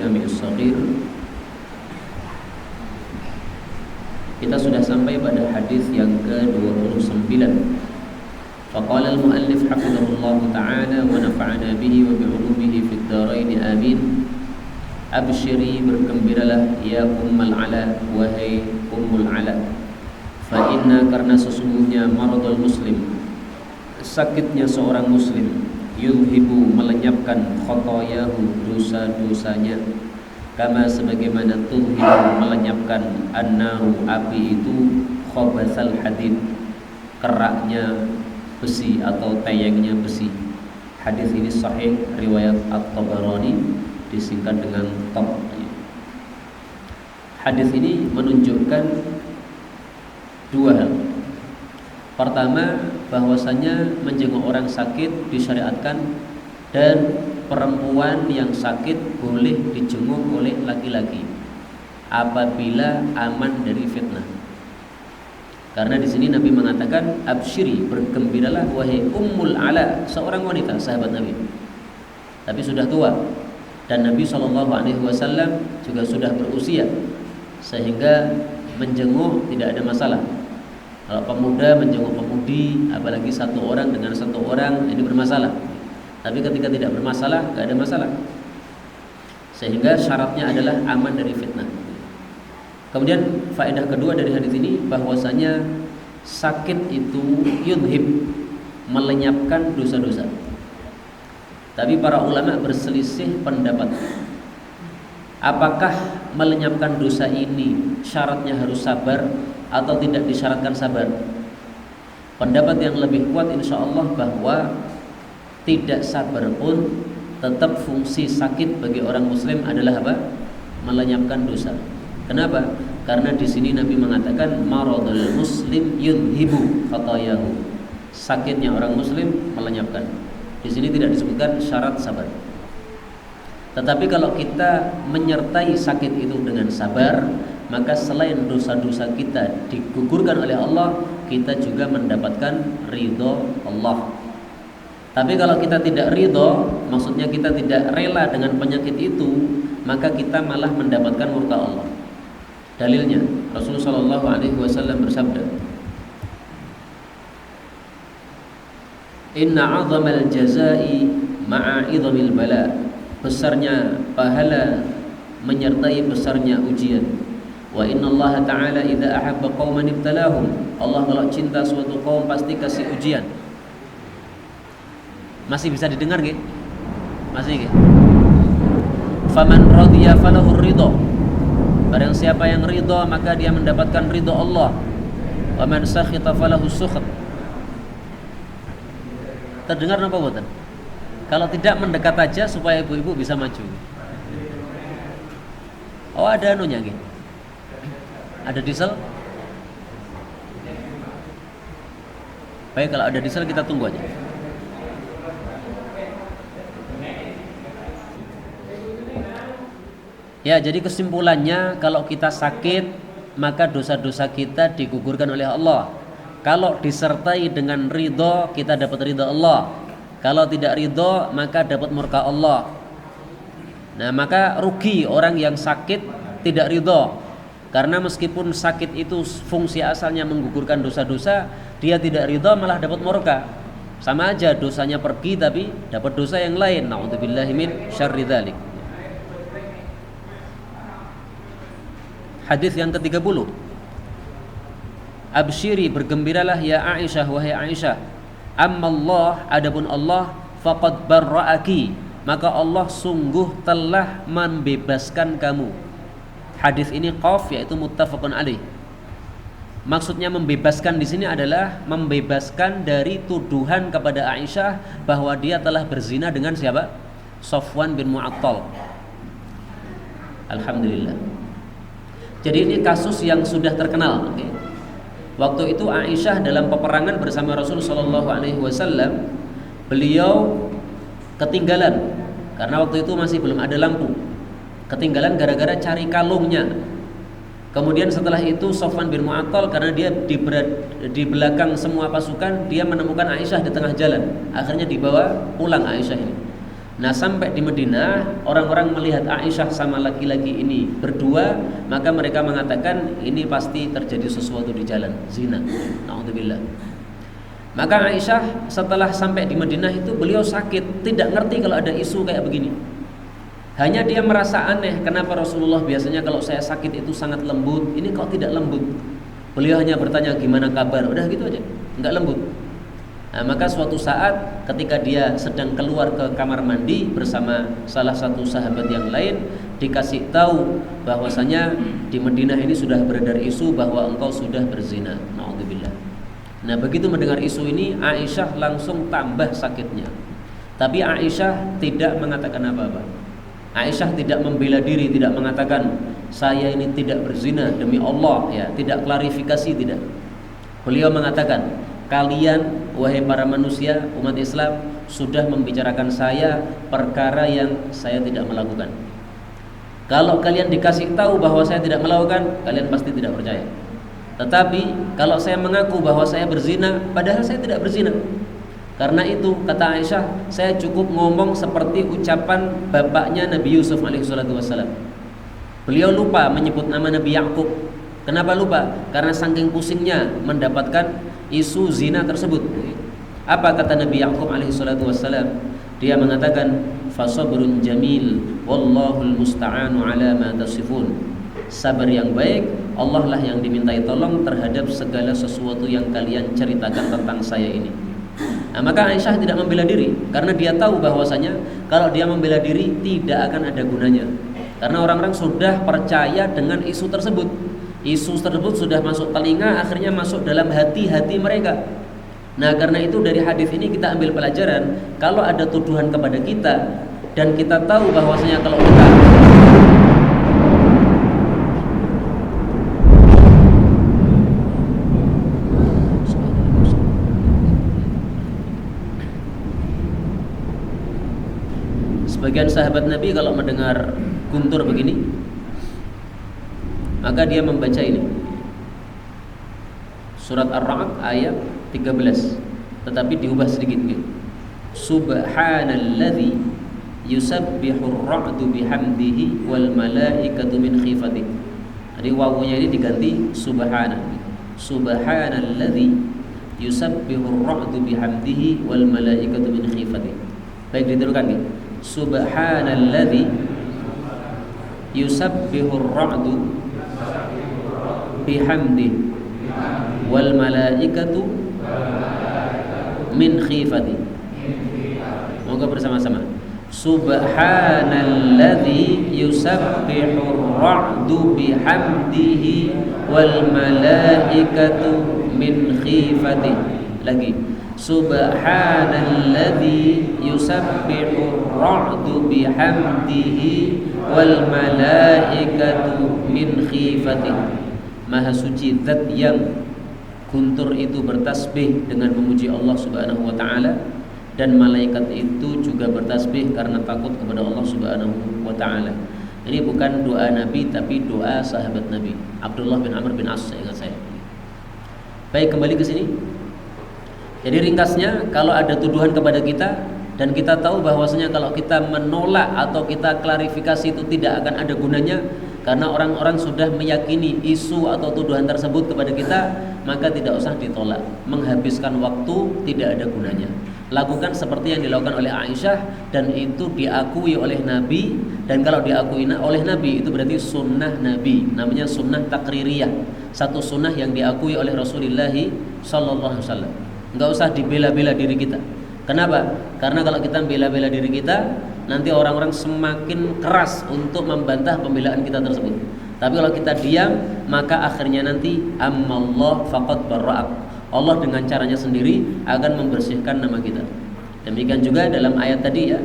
Jami' As-Shaghir. Kita sudah sampai pada hadis yang ke-29. Faqala al-muallif hafizahullah ta'ala wa nafa'ana bihi wa bi'ulumihi fid dharain amin. Abshiri, bergembiralah ya Ummul Ala, wahai Ummul Ala. Fa inna, karena sesungguhnya maradul muslim, sakitnya seorang muslim, yulhibu, melenyapkan, khotoyahu, dosa-dosanya, kama sebagaimana tulhibu, melenyapkan, annaru, api itu, khobathal hadid, keraknya besi atau tayangnya besi. Hadis ini sahih riwayat At-Tabarani, disingkat dengan Tab. Hadis ini menunjukkan dua hal. Pertama, bahwasanya menjenguk orang sakit disyariatkan, dan perempuan yang sakit boleh dijenguk oleh laki-laki apabila aman dari fitnah. Karena di sini Nabi mengatakan absyiri, bergembiralah wahai Ummul Ala, seorang wanita sahabat Nabi, tapi sudah tua, dan Nabi SAW juga sudah berusia, sehingga menjenguk tidak ada masalah. Kalau pemuda menjenguk pemudi, apalagi satu orang dengan satu orang, ini bermasalah. Tapi ketika tidak bermasalah, tidak ada masalah. Sehingga syaratnya adalah aman dari fitnah. Kemudian faedah kedua dari hadis ini, bahwasanya sakit itu yudhib, melenyapkan dosa-dosa. Tapi para ulama berselisih pendapat. Apakah melenyapkan dosa ini syaratnya harus sabar atau tidak disyaratkan sabar? Pendapat yang lebih kuat insya Allah bahwa tidak sabar pun tetap fungsi sakit bagi orang muslim adalah apa? Melenyapkan dosa. Kenapa? Karena di sini Nabi mengatakan maradul muslim yudhibu khatayahu. Sakitnya orang muslim melenyapkan. Di sini tidak disebutkan syarat sabar. Tetapi kalau kita menyertai sakit itu dengan sabar, maka selain dosa-dosa kita digugurkan oleh Allah, kita juga mendapatkan ridho Allah. Tapi kalau kita tidak ridho, maksudnya kita tidak rela dengan penyakit itu, maka kita malah mendapatkan murka Allah. Dalilnya Rasulullah SAW bersabda, Inna 'azamal jazai ma'a 'idhamil bala. Besarnya pahala menyertai besarnya ujian. Wa innallaha ta'ala idza ahabba qauman ibtalahum. Allah kalau cinta suatu kaum pasti kasih ujian. Masih bisa didengar nggih? Masih nggih? Faman radiya falahu ridha. Barang siapa yang ridha maka dia mendapatkan ridha Allah. Wa man sakhita falahu sukhat. Terdengar napa boten? Kalau tidak mendekat aja supaya ibu-ibu bisa maju. Oh, ada anunya nggih. Ada diesel? Baik, kalau ada diesel kita tunggu aja. Ya, jadi kesimpulannya kalau kita sakit maka dosa-dosa kita digugurkan oleh Allah. Kalau disertai dengan ridho, kita dapat ridho Allah. Kalau tidak ridho, maka dapat murka Allah. Nah, maka rugi orang yang sakit tidak ridho. Karena meskipun sakit itu fungsi asalnya menggugurkan dosa-dosa, dia tidak ridho malah dapat murka. Sama aja dosanya pergi tapi dapat dosa yang lain. Na'udzubillahi min syarri dzalik. Hadis yang ke-30. Absyiri, bergembiralah ya Aisyah, wahai Aisyah. Amma Allah, adapun Allah, faqad barra'aki, maka Allah sungguh telah membebaskan kamu. Hadis ini qaf, yaitu muttafaqun alaih. Maksudnya membebaskan di sini adalah membebaskan dari tuduhan kepada Aisyah bahwa dia telah berzina dengan siapa? Safwan bin Mu'attal. Alhamdulillah. Jadi ini kasus yang sudah terkenal. Okay? Waktu itu Aisyah dalam peperangan bersama Rasul SAW, beliau ketinggalan karena waktu itu masih belum ada lampu. Ketinggalan gara-gara cari kalungnya. Kemudian setelah itu Safwan bin Mu'attal, karena dia di belakang semua pasukan, dia menemukan Aisyah di tengah jalan. Akhirnya dibawa pulang Aisyah ini. Nah, sampai di Madinah, orang-orang melihat Aisyah sama laki-laki ini berdua, maka mereka mengatakan ini pasti terjadi sesuatu di jalan, zina. Na'udzubillah. Maka Aisyah setelah sampai di Madinah itu beliau sakit, tidak ngerti kalau ada isu kayak begini. Hanya dia merasa aneh, kenapa Rasulullah biasanya kalau saya sakit itu sangat lembut, ini kok tidak lembut. Beliau hanya bertanya gimana kabar, udah gitu aja, nggak lembut. Nah, maka suatu saat ketika dia sedang keluar ke kamar mandi bersama salah satu sahabat yang lain, dikasih tahu bahwasanya di Madinah ini sudah beredar isu bahwa engkau sudah berzina. Na'udzubillah. Nah, begitu mendengar isu ini, Aisyah langsung tambah sakitnya. Tapi Aisyah tidak mengatakan apa-apa. Aisyah tidak membela diri, tidak mengatakan saya ini tidak berzina demi Allah, ya, tidak klarifikasi, tidak. Beliau mengatakan, kalian wahai para manusia umat Islam sudah membicarakan saya perkara yang saya tidak melakukan. Kalau kalian dikasih tahu bahwa saya tidak melakukan, kalian pasti tidak percaya. Tetapi kalau saya mengaku bahwa saya berzina, padahal saya tidak berzina. Karena itu kata Aisyah, saya cukup ngomong seperti ucapan bapaknya Nabi Yusuf alaihissalatu wassalam. Beliau lupa menyebut nama Nabi Yakub. Kenapa lupa? Karena saking pusingnya mendapatkan isu zina tersebut. Apa kata Nabi Yakub alaihissalatu wassalam? Dia mengatakan, fasabrun jamil wallahul musta'anu ala ma tasifun. Sabar yang baik, Allah lah yang dimintai tolong terhadap segala sesuatu yang kalian ceritakan tentang saya ini. Nah, maka Aisyah tidak membela diri karena dia tahu bahwasanya kalau dia membela diri tidak akan ada gunanya. Karena orang-orang sudah percaya dengan isu tersebut. Isu tersebut sudah masuk telinga, akhirnya masuk dalam hati-hati mereka. Nah, karena itu dari hadis ini kita ambil pelajaran, kalau ada tuduhan kepada kita dan kita tahu bahwasanya kalau kita sebagian sahabat Nabi kalau mendengar guntur begini, maka dia membaca ini surat Ar-Ra'd ayat 13, tetapi diubah sedikit gitu. Subhanalladzi yusabbihur ra'du bihamdihi wal malaikatu min khifatihi. Jadi wawunya ini diganti subhana. Subhanalladzi yusabbihur ra'du bihamdihi wal malaikatu min khifatihi. Baik, diteruskan gitu. Subhanalladzi yusabbihur ra'du bihamdihi wal malaikatu min khifati. Moga bersama-sama. Subhanalladzi yusabbihur ra'du bihamdihi wal malaikatu min khifati. Lagi. Subhanalladzi yusabbihur ra'du bihamdihi wal malaikatu min khifati. Maha suci zat yang guntur itu bertasbih dengan memuji Allah Subhanahu wa taala, dan malaikat itu juga bertasbih karena takut kepada Allah Subhanahu wa taala. Ini bukan doa Nabi tapi doa sahabat Nabi Abdullah bin Amr bin As, ingat saya. Baik, kembali ke sini. Jadi ringkasnya, kalau ada tuduhan kepada kita dan kita tahu bahwasanya kalau kita menolak atau kita klarifikasi itu tidak akan ada gunanya, karena orang-orang sudah meyakini isu atau tuduhan tersebut kepada kita, maka tidak usah ditolak. Menghabiskan waktu tidak ada gunanya. Lakukan seperti yang dilakukan oleh Aisyah, dan itu diakui oleh Nabi. Dan kalau diakui oleh Nabi, itu berarti sunnah Nabi. Namanya sunnah takririyah. Satu sunnah yang diakui oleh Rasulullah SAW. Enggak usah dibela-bela diri kita. Kenapa? Karena kalau kita bela-bela diri kita, nanti orang-orang semakin keras untuk membantah pembelaan kita tersebut. Tapi kalau kita diam, maka akhirnya nanti ammallah faqad barra'ak. Allah dengan caranya sendiri akan membersihkan nama kita. Demikian juga dalam ayat tadi ya,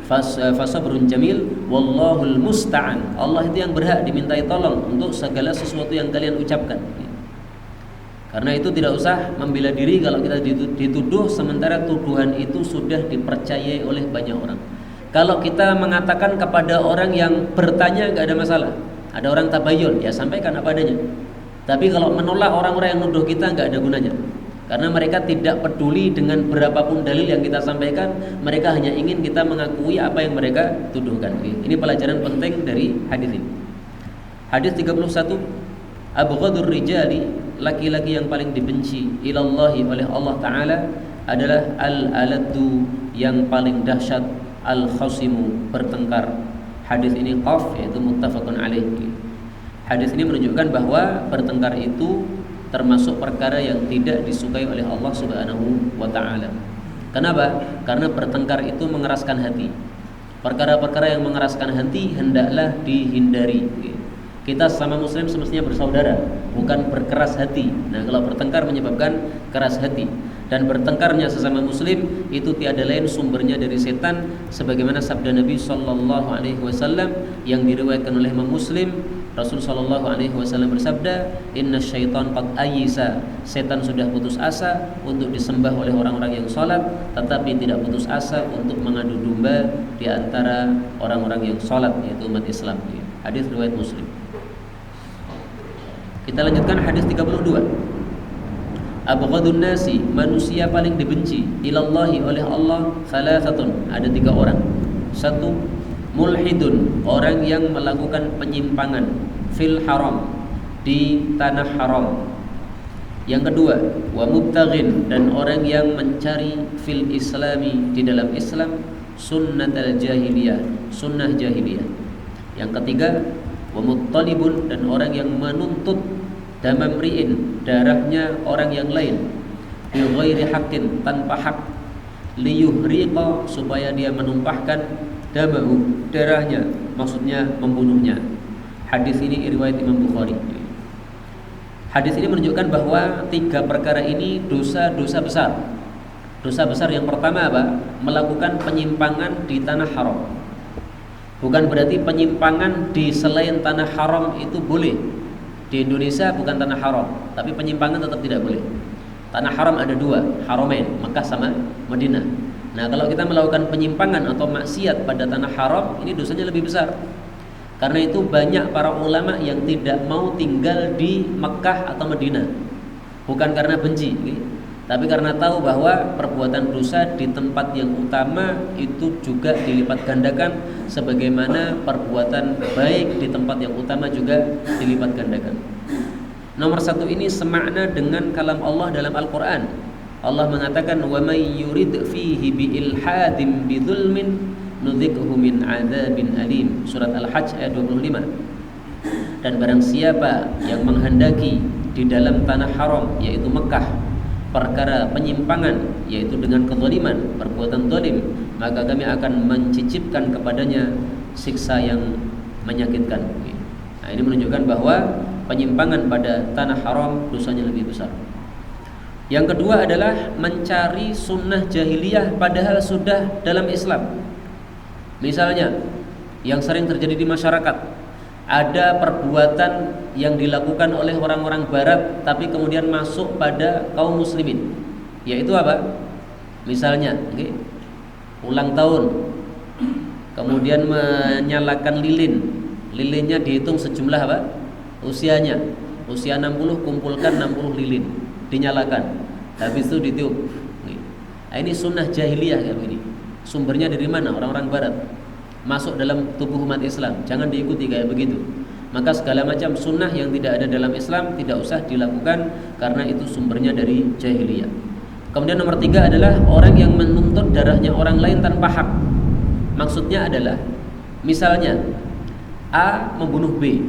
fasabrun jamil wallahul musta'an. Allah itu yang berhak dimintai tolong untuk segala sesuatu yang kalian ucapkan. Karena itu tidak usah membela diri kalau kita dituduh, sementara tuduhan itu sudah dipercayai oleh banyak orang. Kalau kita mengatakan kepada orang yang bertanya nggak ada masalah. Ada orang tabayun, ya sampaikan apa adanya. Tapi kalau menolak orang-orang yang nuduh kita nggak ada gunanya. Karena mereka tidak peduli dengan berapapun dalil yang kita sampaikan, mereka hanya ingin kita mengakui apa yang mereka tuduhkan. Ini pelajaran penting dari hadis ini. Hadis 31, abghadur rijali, laki-laki yang paling dibenci ilallahi oleh Allah Ta'ala adalah al-aladdu, yang paling dahsyat, al-khasimu, bertengkar. Hadis ini qaf, yaitu muttafaqun alaih. Hadis ini menunjukkan bahwa bertengkar itu termasuk perkara yang tidak disukai oleh Allah Subhanahu wa Ta'ala. Kenapa? Karena bertengkar itu mengeraskan hati. Perkara-perkara yang mengeraskan hati hendaklah dihindari. Kita sama muslim semestinya bersaudara, bukan berkeras hati. Nah, kalau bertengkar menyebabkan keras hati, dan bertengkarnya sesama muslim itu tiada lain sumbernya dari setan, sebagaimana sabda Nabi sallallahu alaihi wasallam yang diriwayatkan oleh Imam Muslim. Rasul sallallahu alaihi wasallam bersabda, "Inna syaitan qad ayyisa." Setan sudah putus asa untuk disembah oleh orang-orang yang salat, tetapi tidak putus asa untuk mengadu domba di antara orang-orang yang salat, yaitu umat Islam. Hadis riwayat Muslim. Kita lanjutkan hadis 32. Abghadun nasi, manusia paling dibenci ilallahi oleh Allah, salasatun, ada 3 orang. 1, mulhidun, orang yang melakukan penyimpangan fil haram, di tanah haram. Yang kedua, wa mubtaghin, dan orang yang mencari fil islami, di dalam Islam, sunnatal jahiliyah, sunnah jahiliyah. Yang ketiga, wa muttalibun, dan orang yang menuntut damamri'in, darahnya orang yang lain, bi ghairi haqqin, tanpa hak, liyuhriqa, supaya dia menumpahkan damahu, darahnya, maksudnya membunuhnya. Hadis ini riwayat Imam Bukhari. Hadis ini menunjukkan bahwa 3 perkara ini dosa-dosa besar. Dosa besar yang pertama apa? Melakukan penyimpangan di tanah haram. Bukan berarti penyimpangan di selain tanah haram itu boleh. Di Indonesia bukan tanah haram, tapi penyimpangan tetap tidak boleh. Tanah haram ada 2, Haramain, Makkah sama Madinah. Nah, kalau kita melakukan penyimpangan atau maksiat pada tanah haram, ini dosanya lebih besar. Karena itu banyak para ulama yang tidak mau tinggal di Makkah atau Madinah, bukan karena benci, tapi karena tahu bahwa perbuatan dosa di tempat yang utama itu juga dilipat gandakan, sebagaimana perbuatan baik di tempat yang utama juga dilipat gandakan. Nomor 1 ini semakna dengan kalam Allah dalam Al-Quran. Allah mengatakan, wa may yurid fihi bi ilhadim bi dzulmin nudzikhu min adzabin alim. Surat Al-Hajj ayat 25. Dan barang siapa yang menghendaki di dalam tanah haram, yaitu Mekah, perkara penyimpangan, yaitu dengan kezaliman, perbuatan zalim, maka kami akan mencicipkan kepadanya siksa yang menyakitkan. Nah, ini menunjukkan bahwa penyimpangan pada tanah haram dosanya lebih besar. Yang kedua adalah mencari sunnah jahiliyah padahal sudah dalam Islam. Misalnya yang sering terjadi di masyarakat, ada perbuatan yang dilakukan oleh orang-orang barat tapi kemudian masuk pada kaum muslimin. Yaitu apa? Misalnya ulang tahun, kemudian menyalakan lilin. Lilinnya dihitung sejumlah apa? Usianya. Usia 60, kumpulkan 60 lilin, dinyalakan. Habis itu ditiup. Nah, ini sunnah jahiliyah kayak begini. Sumbernya dari mana? Orang-orang barat. Masuk dalam tubuh umat Islam, jangan diikuti kayak begitu. Maka segala macam sunnah yang tidak ada dalam Islam tidak usah dilakukan, karena itu sumbernya dari jahiliyah. Kemudian nomor 3 adalah orang yang menuntut darahnya orang lain tanpa hak. Maksudnya adalah, misalnya A membunuh B,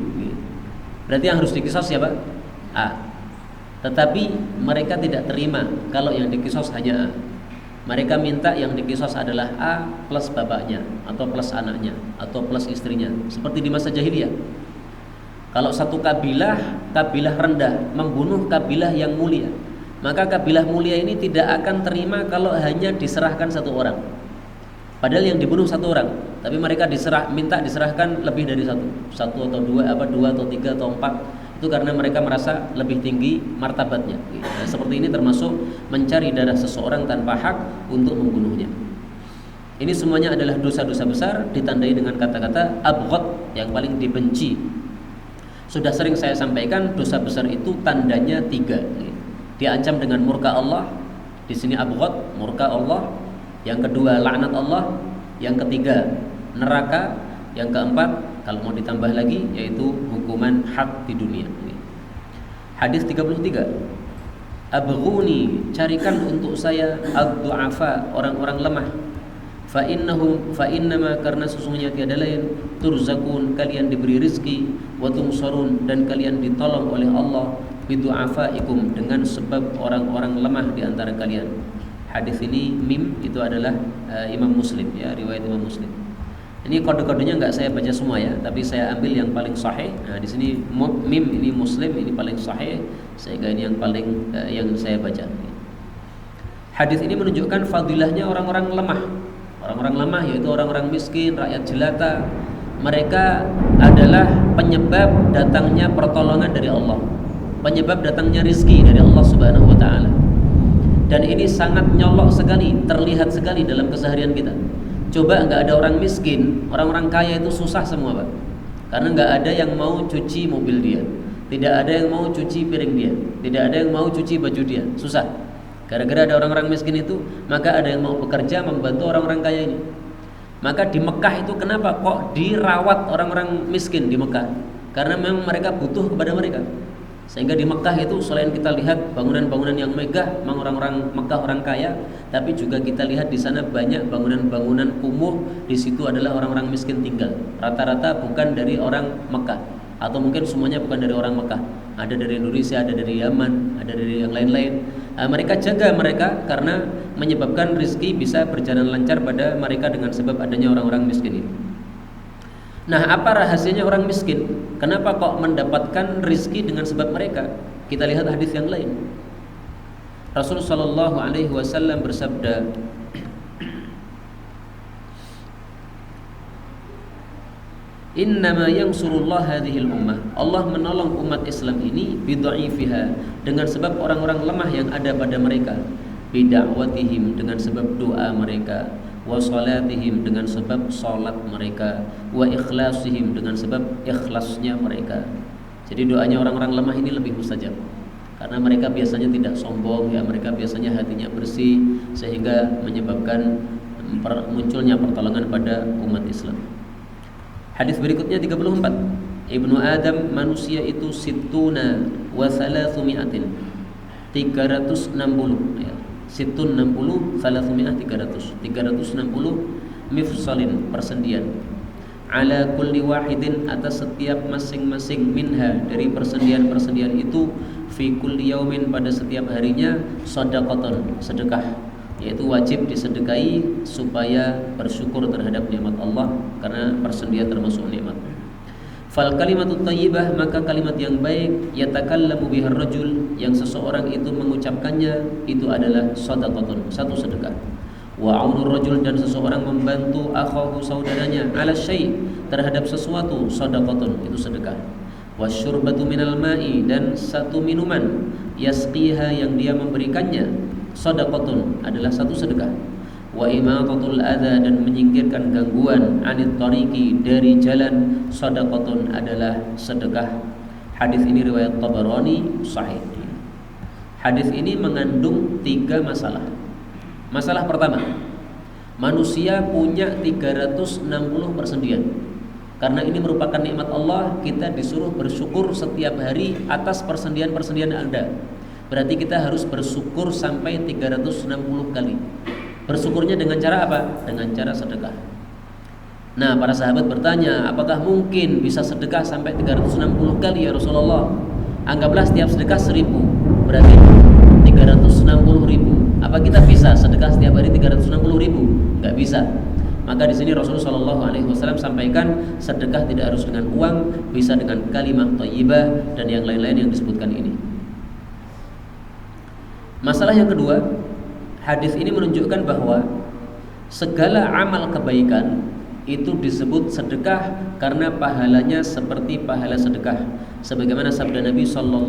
berarti yang harus dikisos siapa? A. Tetapi mereka tidak terima kalau yang dikisos hanya A. Mereka minta yang dikisos adalah A plus bapaknya, atau plus anaknya, atau plus istrinya. Seperti di masa jahiliyah. Kalau satu kabilah rendah membunuh kabilah yang mulia, maka kabilah mulia ini tidak akan terima kalau hanya diserahkan satu orang. Padahal yang dibunuh satu orang, tapi mereka minta diserahkan lebih dari satu atau dua atau 3 atau 4. Itu karena mereka merasa lebih tinggi martabatnya. Nah, seperti ini termasuk mencari darah seseorang tanpa hak untuk membunuhnya. Ini semuanya adalah dosa-dosa besar, ditandai dengan kata-kata abghad, yang paling dibenci. Sudah sering saya sampaikan, dosa besar itu tandanya 3. diancam dengan murka Allah. Di sini abghad, murka Allah. Yang kedua laknat Allah. Yang ketiga neraka. Yang keempat kalau mau ditambah lagi yaitu hukuman had di dunia. Hadis 33. Abghuni, carikan untuk saya ad-du'afa, orang-orang lemah. Fa innama, karena sesungguhnya tiada lain, turzakun, kalian diberi rizki, wa tumsarun, dan kalian ditolong oleh Allah, bidu'afaikum, dengan sebab orang-orang lemah di antara kalian. Hadis ini mim itu adalah Imam Muslim, ya, riwayat Imam Muslim. Ini kode-kodenya nggak saya baca semua ya, tapi saya ambil yang paling sahih. Nah, di sini mim ini Muslim, ini paling sahih, sehingga ini yang paling yang saya baca. Hadis ini menunjukkan fadilahnya orang-orang lemah. Orang-orang lemah yaitu orang-orang miskin, rakyat jelata. Mereka adalah penyebab datangnya pertolongan dari Allah, penyebab datangnya rizki dari Allah Subhanahu wa ta'ala. Dan ini sangat nyolok sekali, terlihat sekali dalam keseharian kita. Coba nggak ada orang miskin, orang-orang kaya itu susah semua, Pak. Karena nggak ada yang mau cuci mobil dia, tidak ada yang mau cuci piring dia, tidak ada yang mau cuci baju dia, susah. Gara-gara ada orang-orang miskin itu, maka ada yang mau bekerja membantu orang-orang kaya ini. Maka di Mekah itu kenapa kok dirawat orang-orang miskin di Mekah? Karena memang mereka butuh kepada mereka. Sehingga di Mekah itu selain kita lihat bangunan-bangunan yang megah, memang orang-orang Mekah orang kaya, tapi juga kita lihat di sana banyak bangunan-bangunan kumuh. Di situ adalah orang-orang miskin tinggal. Rata-rata bukan dari orang Mekah, atau mungkin semuanya bukan dari orang Mekah. Ada dari Indonesia, ada dari Yaman, ada dari yang lain-lain. Mereka jaga mereka karena menyebabkan rezeki bisa berjalan lancar pada mereka dengan sebab adanya orang-orang miskin ini. Nah, apa rahasianya orang miskin? Kenapa kok mendapatkan rezeki dengan sebab mereka? Kita lihat hadis yang lain. Rasulullah sallallahu alaihi wasallam bersabda, Innama yansurullah hadhil ummah. Allah menolong umat Islam ini bidha'ifiha, dengan sebab orang-orang lemah yang ada pada mereka, bida'watihim, dengan sebab doa mereka, wa salatihim, dengan sebab salat mereka, wa ikhlasihim, dengan sebab ikhlasnya mereka. Jadi doanya orang-orang lemah ini lebih mustajab karena mereka biasanya tidak sombong, ya, mereka biasanya hatinya bersih, sehingga menyebabkan munculnya pertolongan pada umat Islam. Hadis berikutnya 34. Ibnu Adam, manusia itu situna wa salatsumi'atin, 360, ya. Situn 60, salatsumi'ah 360 mifsalin, persendian. Ala kulli wahidin, atas setiap masing-masing minha, dari persendian-persendian itu, fi kulli yaumin, pada setiap harinya, shadaqatan, sedekah, yaitu wajib disedekahi supaya bersyukur terhadap nikmat Allah, karena persendian termasuk nikmat. Fal kalimatut thayyibah, maka kalimat yang baik, yatakallamu bihar rajul, yang seseorang itu mengucapkannya, itu adalah shadaqatun, satu sedekah. Wa aunur rajul, dan seseorang membantu akhahu, saudaranya, ala syai', terhadap sesuatu, shadaqatun, itu sedekah. Wasyurbatu minal ma'i, dan satu minuman, yasqiha, yang dia memberikannya, shadaqatun, adalah satu sedekah. Wa imatatul adza, dan menyingkirkan gangguan, anit tariqi, dari jalan, shadaqatun, adalah sedekah. Hadis ini riwayat Tabarani, sahih. Hadis ini mengandung 3 masalah. Masalah pertama, manusia punya 360 persendian. Karena ini merupakan nikmat Allah, kita disuruh bersyukur setiap hari atas persendian-persendian Anda. Berarti kita harus bersyukur sampai 360 kali. Bersyukurnya dengan cara apa? Dengan cara sedekah. Nah, para sahabat bertanya, apakah mungkin bisa sedekah sampai 360 kali ya Rasulullah? Anggaplah setiap sedekah 1000, berarti 360.000. Apa kita bisa sedekah setiap hari 360.000? Enggak bisa. Maka di sini Rasulullah SAW sampaikan, sedekah tidak harus dengan uang, bisa dengan kalimah thayyibah dan yang lain-lain yang disebutkan ini. Masalah yang kedua, hadis ini menunjukkan bahwa segala amal kebaikan itu disebut sedekah karena pahalanya seperti pahala sedekah. Sebagaimana sabda Nabi SAW,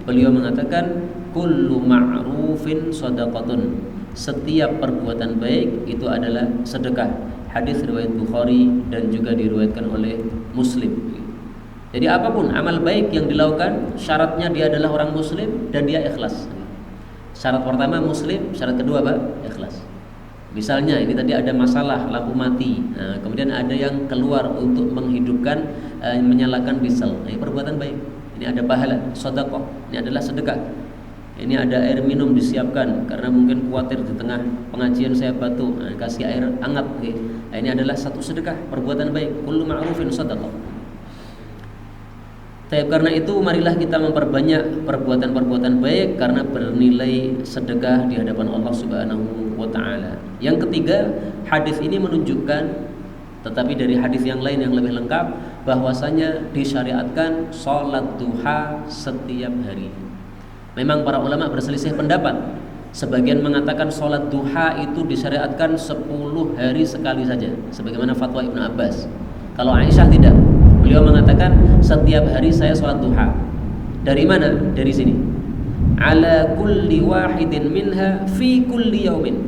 beliau mengatakan, kullu ma'rufin shadaqatun, setiap perbuatan baik itu adalah sedekah. Hadis riwayat Bukhari dan juga diriwayatkan oleh Muslim. Jadi apapun amal baik yang dilakukan, syaratnya dia adalah orang muslim dan dia ikhlas. Syarat pertama muslim, syarat kedua apa? Ikhlas. Misalnya ini tadi ada masalah lampu mati, nah, kemudian ada yang keluar untuk menghidupkan, menyalakan diesel. Ini perbuatan baik. Ini ada pahala, sedekah. Ini adalah sedekah. Ini ada air minum disiapkan karena mungkin khawatir di tengah pengajian saya batuk, nah, kasih air hangat. Nah, ini adalah satu sedekah, perbuatan baik. Kullu ma'rufin sedekah. Karena itu marilah kita memperbanyak perbuatan-perbuatan baik karena bernilai sedekah di hadapan Allah Subhanahu wa taala. Yang ketiga, hadis ini menunjukkan, tetapi dari hadis yang lain yang lebih lengkap, bahwasanya disyariatkan sholat duha setiap hari. Memang para ulama berselisih pendapat. Sebagian mengatakan sholat duha itu disyariatkan 10 hari sekali saja, sebagaimana fatwa Ibnu Abbas. Kalau Aisyah tidak. Beliau mengatakan setiap hari saya sholat duha. Dari mana? Dari sini. Ala kulli wahidin minha fi kulli yaumin.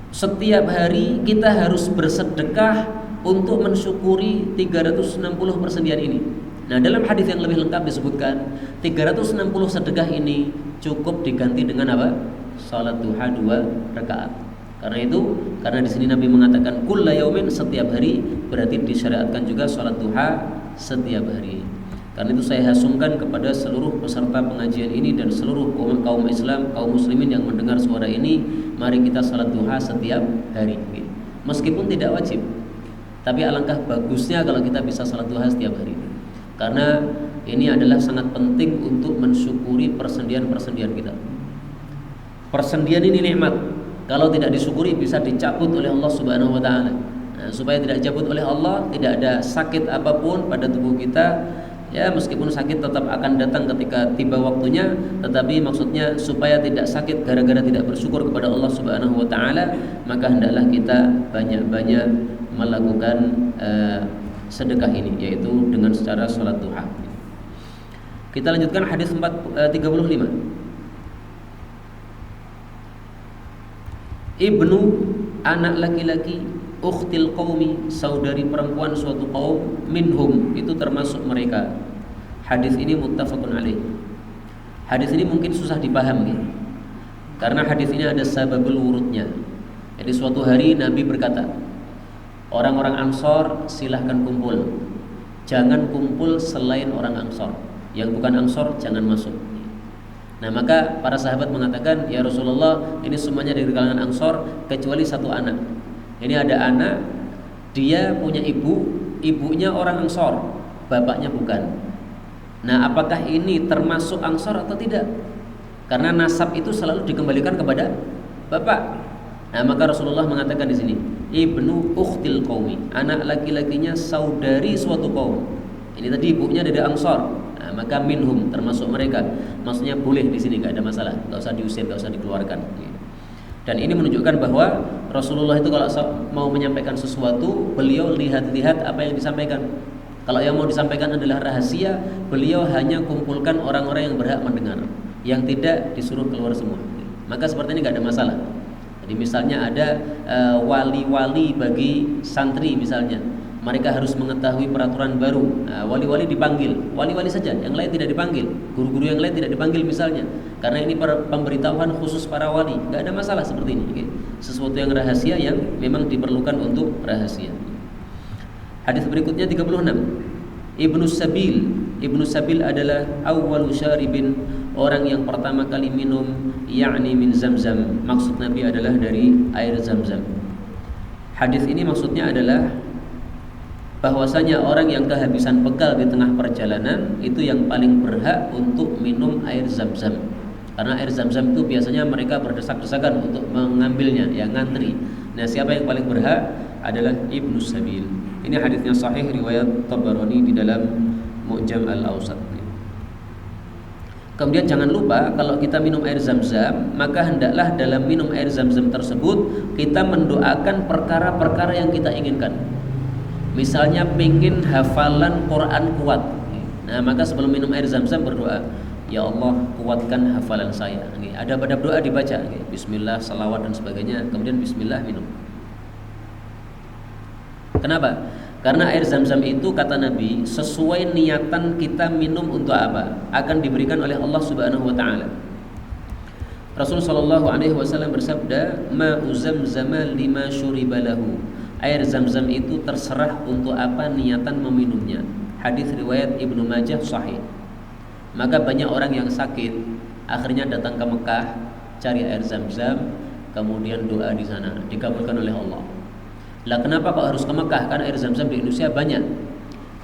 Setiap hari kita harus bersedekah untuk mensyukuri 360 persendian ini. Nah, dalam hadis yang lebih lengkap disebutkan 360 sedekah ini cukup diganti dengan apa? Salat duha 2 rakaat. Karena di sini Nabi mengatakan kulla yaumin, setiap hari, berarti disyariatkan juga salat duha setiap hari. Karena itu saya hasungkan kepada seluruh peserta pengajian ini dan seluruh kaum Islam, kaum muslimin yang mendengar suara ini, mari kita salat duha setiap hari. Meskipun tidak wajib, tapi alangkah bagusnya kalau kita bisa salat duha setiap hari. Karena ini adalah sangat penting untuk mensyukuri persendian-persendian kita. Persendian ini nikmat. Kalau tidak disyukuri bisa dicabut oleh Allah Subhanahu wa taala. Nah, supaya tidak dicabut oleh Allah, tidak ada sakit apapun pada tubuh kita. Ya, meskipun sakit tetap akan datang ketika tiba waktunya, tetapi maksudnya supaya tidak sakit gara-gara tidak bersyukur kepada Allah Subhanahu wa taala, maka hendaklah kita banyak-banyak melakukan sedekah ini, yaitu dengan secara salat duha. Kita lanjutkan hadis 35. Ibnu, anak laki-laki, ukhtil qaumi, saudari perempuan suatu kaum, minhum, itu termasuk mereka. Hadis ini muttafaqun alaih. Hadis ini mungkin susah dipahami karena hadis ini ada sababul wurudnya. Jadi suatu hari Nabi berkata, orang-orang Ansor silahkan kumpul, jangan kumpul selain orang Ansor. Yang bukan Ansor jangan masuk. Nah, maka para sahabat mengatakan, ya Rasulullah, ini semuanya dari kalangan Ansor kecuali satu anak. Ini ada anak, dia punya ibu, ibunya orang Ansor, bapaknya bukan. Nah, apakah ini termasuk Ansor atau tidak? Karena nasab itu selalu dikembalikan kepada bapak. Nah, maka Rasulullah mengatakan di sini, ibnu ukhtil qaumi, anak laki-lakinya saudari suatu kaum. Ini tadi ibunya dari Ansor. Nah, maka minhum, termasuk mereka. Maksudnya boleh di sini, nggak ada masalah, nggak usah diusir, nggak usah dikeluarkan. Dan ini menunjukkan bahwa Rasulullah itu kalau mau menyampaikan sesuatu, beliau lihat-lihat apa yang disampaikan. Kalau yang mau disampaikan adalah rahasia, beliau hanya kumpulkan orang-orang yang berhak mendengar, yang tidak disuruh keluar semua. Maka seperti ini nggak ada masalah. Jadi misalnya ada wali-wali bagi santri misalnya, mereka harus mengetahui peraturan baru. Nah, wali-wali dipanggil, wali-wali saja, yang lain tidak dipanggil. Guru-guru yang lain tidak dipanggil misalnya, karena ini pemberitahuan khusus para wali. Nggak ada masalah seperti ini. Okay? Sesuatu yang rahasia yang memang diperlukan untuk rahasia. Hadis berikutnya 36. Ibnu Sabil adalah awwalu syaribin, orang yang pertama kali minum, yakni min Zamzam. Maksud Nabi adalah dari air Zamzam. Hadis ini maksudnya adalah bahwasanya orang yang kehabisan bekal di tengah perjalanan itu yang paling berhak untuk minum air Zamzam. Karena air Zamzam itu biasanya mereka berdesak-desakan untuk mengambilnya, ya ngantri. Nah, siapa yang paling berhak adalah Ibnu Sabil. Ini hadisnya sahih riwayat Tabarani di dalam Mu'jam Al-Awsat. Kemudian jangan lupa kalau kita minum air Zamzam, maka hendaklah dalam minum air Zamzam tersebut kita mendoakan perkara-perkara yang kita inginkan. Misalnya pengen hafalan Quran kuat, nah maka sebelum minum air Zamzam berdoa, ya Allah kuatkan hafalan saya. Ada pada doa dibaca, Bismillah, salawat dan sebagainya, kemudian Bismillah minum. Kenapa? Karena air zam-zam itu kata Nabi sesuai niatan kita minum untuk apa akan diberikan oleh Allah Subhanahu wa taala. Rasul sallallahu alaihi wasallam bersabda, "Ma'u zamzama lima syuribalahu." Air zam-zam itu terserah untuk apa niatan meminumnya. Hadis riwayat Ibnu Majah sahih. Maka banyak orang yang sakit akhirnya datang ke Mekah cari air zam-zam, kemudian doa di sana dikabulkan oleh Allah. Lah kenapa kok harus ke Mekah? Karena air zam-zam di Indonesia banyak.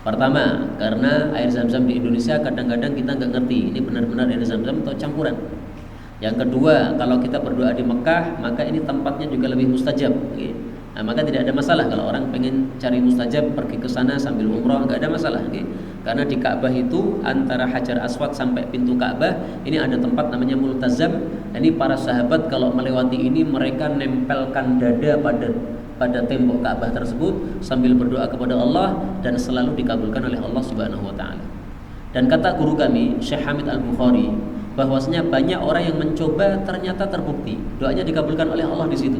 Pertama, karena air zam-zam di Indonesia kadang-kadang kita nggak ngerti ini benar-benar air zam-zam atau campuran. Yang kedua, kalau kita berdoa di Mekah, maka ini tempatnya juga lebih mustajab. Nah, maka tidak ada masalah kalau orang pengen cari mustajab pergi ke sana sambil umroh, nggak ada masalah. Karena di Ka'bah itu antara Hajar Aswad sampai pintu Ka'bah ini ada tempat namanya Multazam. Ini para sahabat kalau melewati ini mereka nempelkan dada pada tembok Ka'bah tersebut sambil berdoa kepada Allah dan selalu dikabulkan oleh Allah Subhanahu wa taala. Dan kata guru kami Syekh Hamid Al-Bukhari bahwasanya banyak orang yang mencoba ternyata terbukti doanya dikabulkan oleh Allah di situ.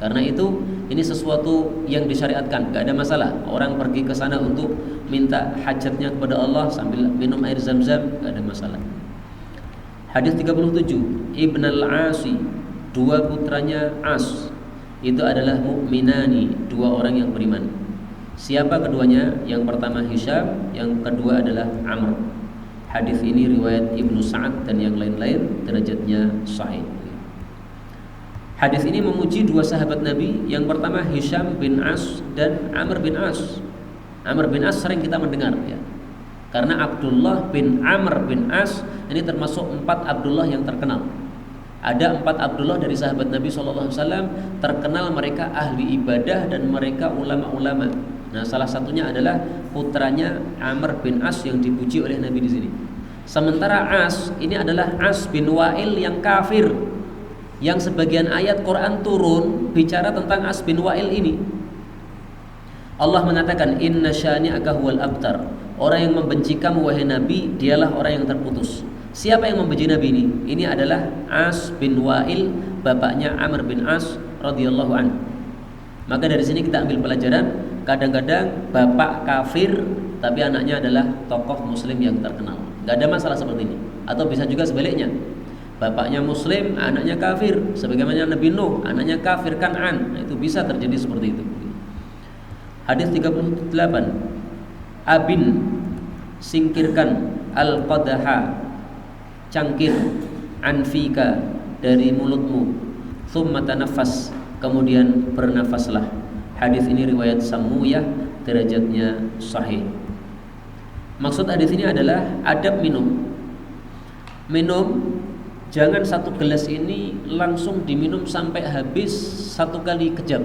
Karena itu ini sesuatu yang disyariatkan, gak ada masalah. Orang pergi ke sana untuk minta hajatnya kepada Allah sambil minum air zam-zam, gak ada masalah. Hadis 37, Ibn al-Asi, dua putranya As, itu adalah mukminani, dua orang yang beriman. Siapa keduanya? Yang pertama Hisham, yang kedua adalah Amr. Hadis ini riwayat Ibnu Sa'ad dan yang lain-lain, derajatnya sahih. Hadis ini memuji dua sahabat Nabi. Yang pertama Hisham bin As dan Amr bin As. Amr bin As sering kita mendengar ya. Karena Abdullah bin Amr bin As ini termasuk 4 Abdullah yang terkenal. Ada 4 Abdullah dari sahabat Nabi SAW terkenal mereka ahli ibadah dan mereka ulama-ulama. Nah, salah satunya adalah putranya Amr bin As yang dipuji oleh Nabi di sini. Sementara As ini adalah As bin Wa'il yang kafir. Yang sebagian ayat Quran turun bicara tentang As bin Wa'il ini. Allah mengatakan inna syani'aka huwal abtar. Orang yang membenci kamu wahai Nabi dialah orang yang terputus. Siapa yang membenci Nabi ini? Ini adalah As bin Wa'il, bapaknya Amr bin As radhiyallahu anhu. Maka dari sini kita ambil pelajaran, kadang-kadang bapak kafir tapi anaknya adalah tokoh muslim yang terkenal. Gak ada masalah seperti ini. Atau bisa juga sebaliknya. Bapaknya muslim, anaknya kafir. Sebagaimana Nabi Nuh, anaknya kafir Kan'an. Nah, itu bisa terjadi seperti itu. Hadis 38. Abin, singkirkan al-qadaha, cangkir, anfika, dari mulutmu. Thumma tanafas, kemudian bernafaslah. Hadis ini riwayat Samuyah, derajatnya sahih. Maksud hadis ini adalah adab minum. Minum, jangan satu gelas ini langsung diminum sampai habis satu kali kejap.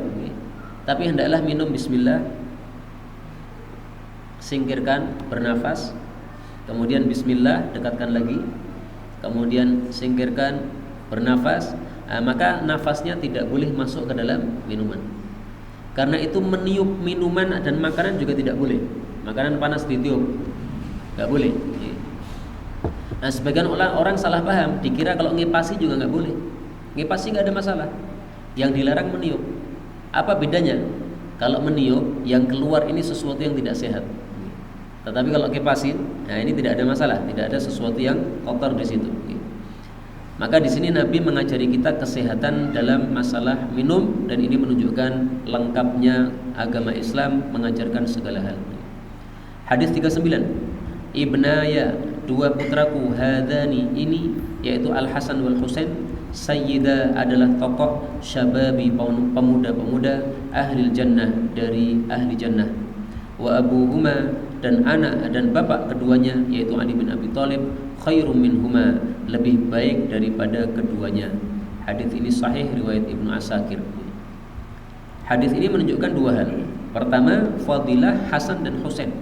Tapi hendaklah minum bismillah, singkirkan, bernafas, kemudian bismillah, dekatkan lagi, kemudian singkirkan, bernafas. Maka nafasnya tidak boleh masuk ke dalam minuman. Karena itu meniup minuman dan makanan juga tidak boleh. Makanan panas ditiup, nggak boleh. Nah, sebagian orang salah paham, dikira kalau ngipasi juga nggak boleh. Ngipasi nggak ada masalah. Yang dilarang meniup. Apa bedanya? Kalau meniup, yang keluar ini sesuatu yang tidak sehat. Tetapi kalau kipasin, nah ini tidak ada masalah, tidak ada sesuatu yang kotor di situ. Maka di sini Nabi mengajari kita kesehatan dalam masalah minum dan ini menunjukkan lengkapnya agama Islam mengajarkan segala hal. Hadis 39. Ibnaya, dua putraku, hadani ini yaitu Al Hasan wal Husain, sayyida adalah tokoh syababi, pemuda-pemuda ahli jannah, dari ahli jannah. Wa abuhuma, dan anak dan bapak keduanya yaitu Ali bin Abi Thalib, khairum minhuma, lebih baik daripada keduanya. Hadis ini sahih riwayat Ibnu Asakir. Hadis ini menunjukkan dua hal. Pertama, fadilah Hasan dan Husain,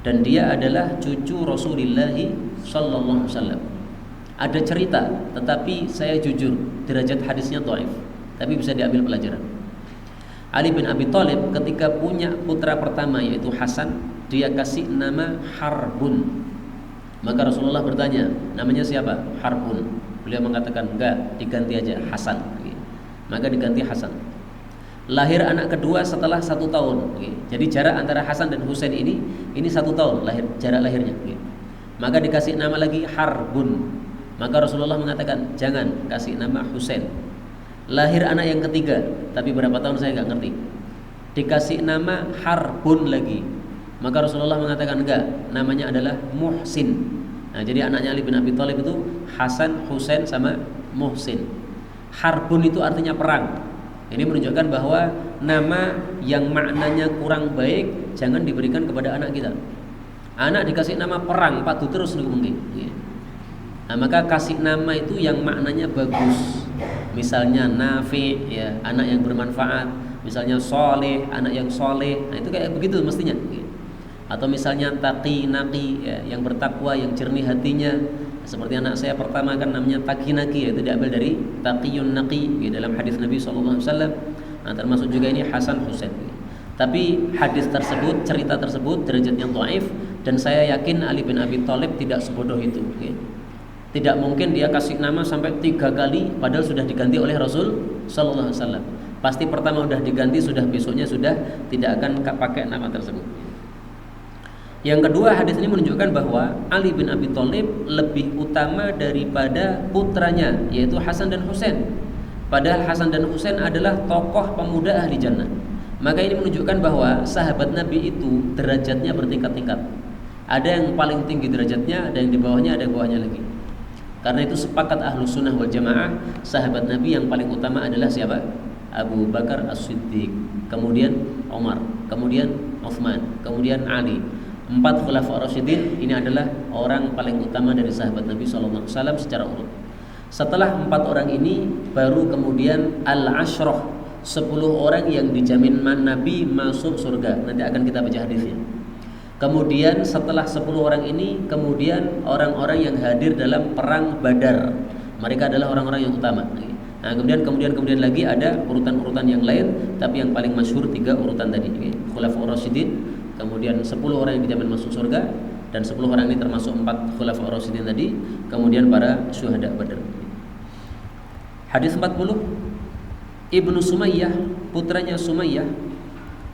dan dia adalah cucu Rasulullah sallallahu alaihi wasallam. Ada cerita, tetapi saya jujur derajat hadisnya dhaif, tapi bisa diambil pelajaran. Ali bin Abi Thalib ketika punya putra pertama yaitu Hasan, dia kasih nama Harbun. Maka Rasulullah bertanya, namanya siapa? Harbun. Beliau mengatakan, enggak, diganti aja Hasan. Maka diganti Hasan. Lahir anak kedua setelah 1 tahun. Jadi jarak antara Hasan dan Husain ini 1 tahun jarak lahirnya. Maka dikasih nama lagi Harbun. Maka Rasulullah mengatakan jangan kasih nama Husain. Lahir anak yang ketiga, tapi berapa tahun saya nggak ngerti. Dikasih nama Harbun lagi. Maka Rasulullah mengatakan enggak, namanya adalah Muhsin. Nah, jadi anaknya Ali bin Abi Thalib itu Hasan, Husain sama Muhsin. Harbun itu artinya perang. Ini menunjukkan bahwa nama yang maknanya kurang baik jangan diberikan kepada anak kita. Anak dikasih nama perang, padu terus mungkin. Nah, maka kasih nama itu yang maknanya bagus. Misalnya Nafi, ya, anak yang bermanfaat. Misalnya soleh, anak yang soleh. Nah, itu kayak begitu mestinya. Atau misalnya taqi, naqi, ya, yang bertakwa, yang jernih hatinya. Seperti anak saya pertama kan namanya Taqi Naqi, yaitu diambil dari Taqiyun Naqi, ya, dalam hadis Nabi SAW. Nah, termasuk juga ini Hasan Husain. Tapi hadis tersebut, cerita tersebut derajatnya dhaif, dan saya yakin Ali bin Abi Thalib tidak sebodoh itu. Ya. Tidak mungkin dia kasih nama sampai 3 kali, padahal sudah diganti oleh Rasul SAW. Pasti pertama sudah diganti, sudah besoknya sudah tidak akan pakai nama tersebut. Yang kedua, hadis ini menunjukkan bahwa Ali bin Abi Thalib lebih utama daripada putranya, yaitu Hasan dan Husain. Padahal Hasan dan Husain adalah tokoh pemuda ahli jannah. Maka ini menunjukkan bahwa sahabat Nabi itu derajatnya bertingkat-tingkat. Ada yang paling tinggi derajatnya, ada yang di bawahnya, ada yang bawahnya lagi. Karena itu sepakat Ahlus Sunnah wal Jamaah, sahabat Nabi yang paling utama adalah siapa? Abu Bakar As-Siddiq, kemudian Umar, kemudian Utsman, kemudian Ali. 4 khulafa Rasyidin ini adalah orang paling utama dari sahabat Nabi SAW secara urut. Setelah 4 orang ini baru kemudian al-ashrah, 10 orang yang dijamin Nabi masuk surga. Nanti akan kita baca hadisnya. Kemudian setelah 10 orang ini, kemudian orang-orang yang hadir dalam perang Badar. Mereka adalah orang-orang yang utama. Nah, kemudian lagi ada urutan-urutan yang lain, tapi yang paling masyhur 3 urutan tadi. Khulafaur Rasyidin, kemudian 10 orang yang dijamin masuk surga, dan 10 orang ini termasuk 4 Khulafaur Rasyidin tadi, kemudian para syuhada Badar. Hadis 40, Ibnu Sumayyah, putranya Sumayyah,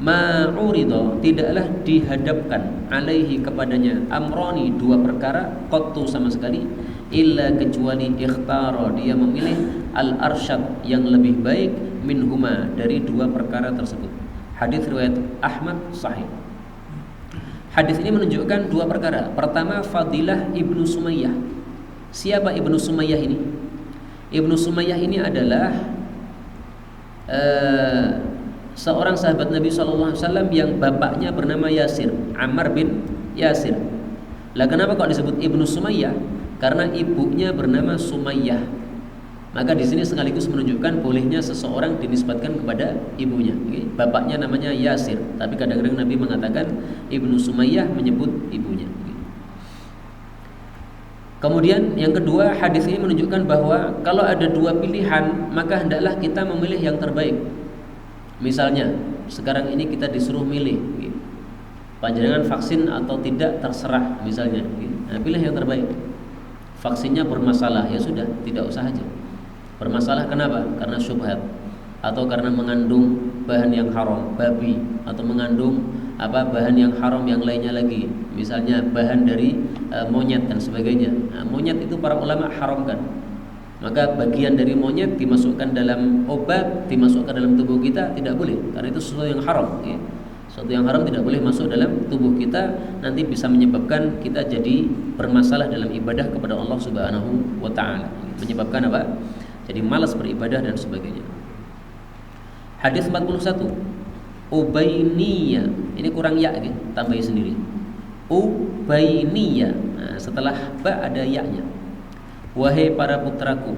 ma'urido, tidaklah dihadapkan alaihi kepadanya amroni, 2 perkara, qattu sama sekali, illa kecuali ikhtara, dia memilih al-arsyad yang lebih baik minhuma, dari 2 perkara tersebut. Hadis riwayat Ahmad sahih. Hadis ini menunjukkan 2 perkara. Pertama, fadilah Ibnu Sumayyah. Siapa Ibnu Sumayyah ini? Ibnu Sumayyah ini adalah seorang sahabat Nabi SAW yang bapaknya bernama Yasir, Ammar bin Yasir. Lah kenapa kok disebut Ibnu Sumayyah? Karena ibunya bernama Sumayyah. Maka di sini sekaligus menunjukkan bolehnya seseorang dinisbatkan kepada ibunya. Bapaknya namanya Yasir, tapi kadang-kadang Nabi mengatakan Ibnu Sumayyah menyebut ibunya. Kemudian yang kedua, hadis ini menunjukkan bahwa kalau ada 2 pilihan, maka hendaklah kita memilih yang terbaik. Misalnya, sekarang ini kita disuruh milih, panjenengan vaksin atau tidak terserah misalnya. Nah, pilih yang terbaik. Vaksinnya bermasalah, ya sudah, tidak usah aja. Bermasalah kenapa? Karena syubhat, atau karena mengandung bahan yang haram, babi, atau mengandung bahan yang haram yang lainnya lagi, misalnya bahan dari monyet dan sebagainya. Nah, monyet itu para ulama haramkan. Maka bagian dari monyet dimasukkan dalam obat, dimasukkan dalam tubuh kita, tidak boleh, karena itu sesuatu yang haram. Sesuatu yang haram tidak boleh masuk dalam tubuh kita, nanti bisa menyebabkan kita jadi bermasalah dalam ibadah kepada Allah Subhanahu wa Ta'ala. Menyebabkan apa? Jadi malas beribadah dan sebagainya. Hadis 41, Ubainiyah. Ini kurang ya, tambahin sendiri. Ubainiyah. Nah, setelah ba ada ya-nya. Wahai para putraku,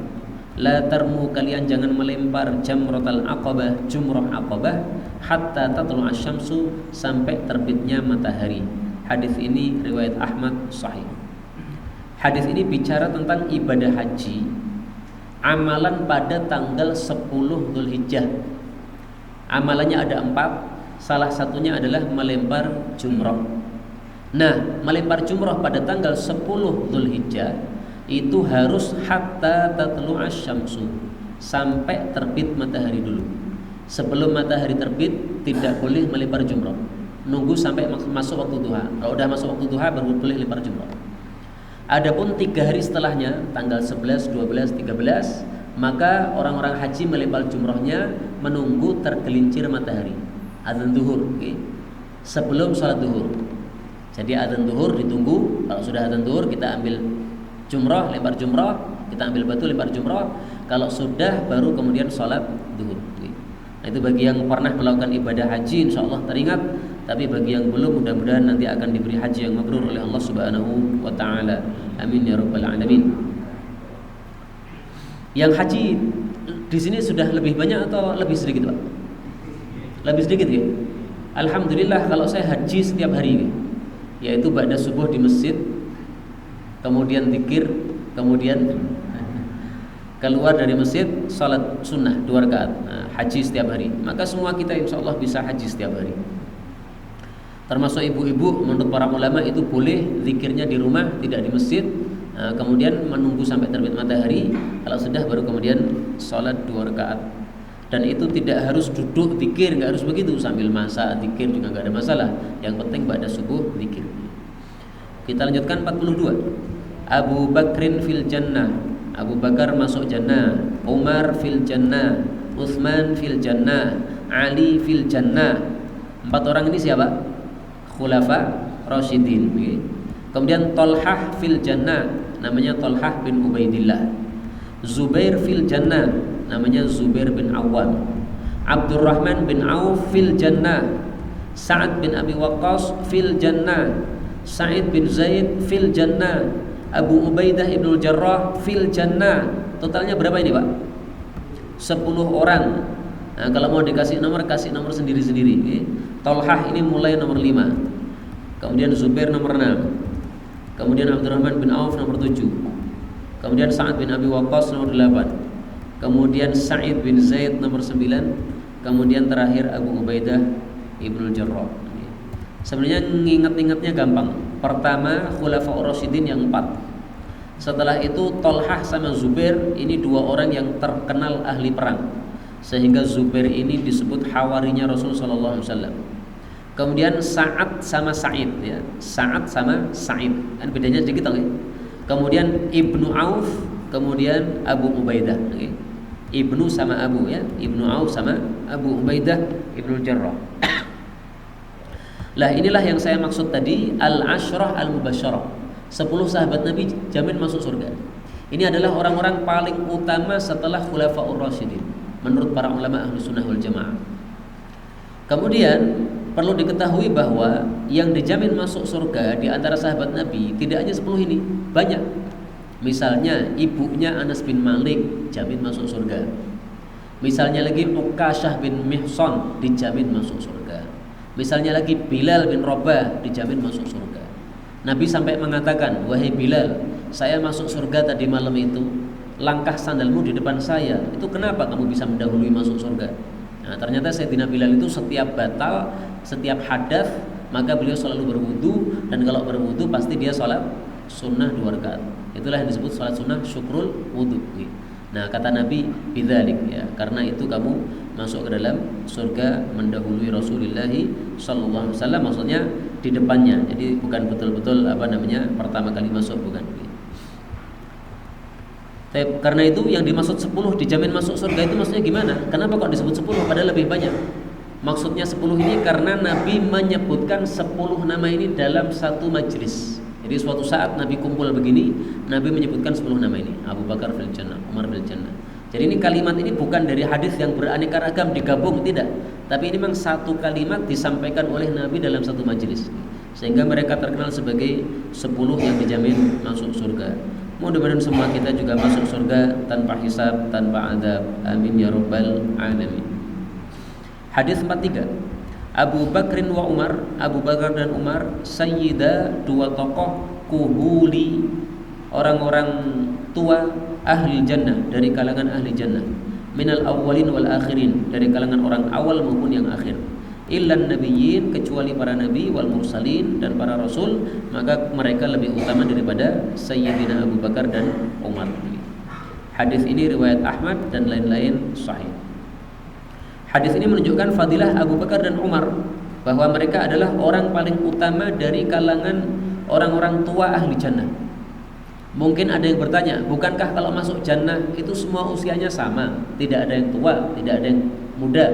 la tarmu, kalian jangan melempar jamratul aqabah, jumrah aqabah, hatta tatlu asyamsu, sampai terbitnya matahari. Hadis ini riwayat Ahmad sahih. Hadis ini bicara tentang ibadah haji, amalan pada tanggal 10 Dzulhijjah. Amalannya ada 4, salah satunya adalah melempar jumrah. Nah, melempar jumrah pada tanggal 10 Dzulhijjah itu harus hatta tatlu asyamsu, sampai terbit matahari dulu. Sebelum matahari terbit tidak boleh melempar jumroh. Nunggu sampai masuk waktu duha. Kalau udah masuk waktu duha baru boleh lempar jumroh. Adapun 3 hari setelahnya, tanggal 11, 12, 13, maka orang-orang haji melempar jumrohnya menunggu tergelincir matahari. Adzan zuhur, okay? Sebelum sholat zuhur. Jadi adzan zuhur ditunggu. Kalau sudah adzan zuhur kita ambil jumroh, lempar jumroh. Kita ambil batu, lempar jumroh. Kalau sudah baru kemudian sholat zuhur. Okay? Nah, itu bagi yang pernah melakukan ibadah haji, insya Allah teringat. Tapi bagi yang belum, mudah-mudahan nanti akan diberi haji yang mabrur oleh Allah Subhanahu wa taala. Amin ya rabbal alamin. Yang haji di sini sudah lebih banyak atau lebih sedikit, Pak? Lebih sedikit ya. Alhamdulillah kalau saya haji setiap hari, yaitu ba'da subuh di masjid, kemudian zikir, kemudian keluar dari masjid salat sunnah 2 rakaat. Nah, haji setiap hari. Maka semua kita insya Allah bisa haji setiap hari. Termasuk ibu-ibu, menurut para ulama itu boleh zikirnya di rumah, tidak di masjid. Kemudian menunggu sampai terbit matahari. Kalau sudah baru kemudian sholat 2 rakaat. Dan itu tidak harus duduk zikir, nggak harus begitu. Sambil masak zikir juga nggak ada masalah. Yang penting pada subuh zikir. Kita lanjutkan 42. Abu Bakrin fil jannah. Abu Bakar masuk jannah. Umar fil jannah. Utsman fil jannah. Ali fil jannah. 4 orang ini siapa? Khulafa Rasyidin. Kemudian Tolhah fil jannah, namanya Tolhah bin Ubaidillah. Zubair fil jannah, namanya Zubair bin Awam. Abdurrahman bin Auf fil jannah. Sa'ad bin Abi Waqqas fil jannah. Sa'id bin Zaid fil jannah. Abu Ubaidah ibnul Jarrah fil jannah. Totalnya berapa ini, Pak? 10 orang. Nah, kalau mau dikasih nomor, kasih nomor sendiri-sendiri. Tolhah ini mulai nomor 5. Kemudian Zubair nomor 6. Kemudian Abdurrahman bin Auf nomor 7. Kemudian Sa'ad bin Abi Waqqas nomor 8. Kemudian Sa'id bin Zaid nomor 9. Kemudian terakhir Abu Ubaidah ibnul Jarrah. Sebenarnya nginget-ingetnya gampang. Pertama Khulafaur Rasyidin yang 4. Setelah itu Tolhah sama Zubair, ini 2 orang yang terkenal ahli perang. Sehingga Zubair ini disebut hawarinya Rasul sallallahu alaihi wasallam. Kemudian Sa'ad sama Sa'id, ya. Sa'ad sama Sa'id. Kan bedanya sedikit, oke? Kemudian Ibnu Auf, kemudian Abu Ubaidah, oke? Ibnu sama Abu, ya. Ibnu Auf sama Abu Ubaidah Ibnu Jarrah. Lah inilah yang saya maksud tadi, al-asyrah al-mubasyarah. 10 sahabat Nabi jamin masuk surga. Ini adalah orang-orang paling utama setelah Khulafaur Rasyidin menurut para ulama ahli sunnah wal jamaah. Kemudian perlu diketahui bahwa yang dijamin masuk surga di antara sahabat Nabi tidak hanya 10 ini, banyak. Misalnya ibunya Anas bin Malik jamin masuk surga. Misalnya lagi Uqasyah bin Mihsan dijamin masuk surga. Misalnya lagi Bilal bin Rabah dijamin masuk surga. Nabi sampai mengatakan, "Wahai Bilal, saya masuk surga tadi malam itu. Langkah sandalmu di depan saya. Itu kenapa kamu bisa mendahului masuk surga?" Nah, ternyata Sayyidina Bilal itu setiap batal, setiap hadas, maka beliau selalu berwudu, dan kalau berwudu pasti dia sholat sunnah 2 rakaat. Itulah yang disebut sholat sunnah syukrul wudu. Nah, kata Nabi, bidzalik, ya, karena itu kamu masuk ke dalam surga mendahului Rasulullah sallallahu alaihi wasallam, maksudnya di depannya. Jadi bukan betul-betul pertama kali masuk, bukan. Karena itu yang dimaksud 10 dijamin masuk surga itu maksudnya gimana? Kenapa kok disebut 10 padahal lebih banyak? Maksudnya 10 ini karena Nabi menyebutkan 10 nama ini dalam satu majlis. Jadi suatu saat Nabi kumpul begini, Nabi menyebutkan 10 nama ini. Abu Bakar fil jannah, Umar fil jannah. Jadi ini kalimat ini bukan dari hadis yang beraneka ragam digabung, tidak. Tapi ini memang satu kalimat disampaikan oleh Nabi dalam satu majlis. Sehingga mereka terkenal sebagai 10 yang dijamin masuk surga. Mudah-mudahan semua kita juga masuk surga tanpa hisab, tanpa adab. Amin ya rabbal alamin. Hadis 43. Abu Bakrin wa Umar, Abu Bakar dan Umar, sayyida, 2 tokoh kuhuli, orang-orang tua ahli jannah, dari kalangan ahli jannah. Minal awwalin wal akhirin, dari kalangan orang awal maupun yang akhir. Illan nabiyyin, kecuali para nabi, wal mursalin, dan para rasul, maka mereka lebih utama daripada Sayyidina Abu Bakar dan Umar. Hadis ini riwayat Ahmad dan lain-lain sahih. Hadis ini menunjukkan fadilah Abu Bakar dan Umar, bahwa mereka adalah orang paling utama dari kalangan orang-orang tua ahli jannah. Mungkin ada yang bertanya, bukankah kalau masuk jannah itu semua usianya sama, tidak ada yang tua, tidak ada yang muda?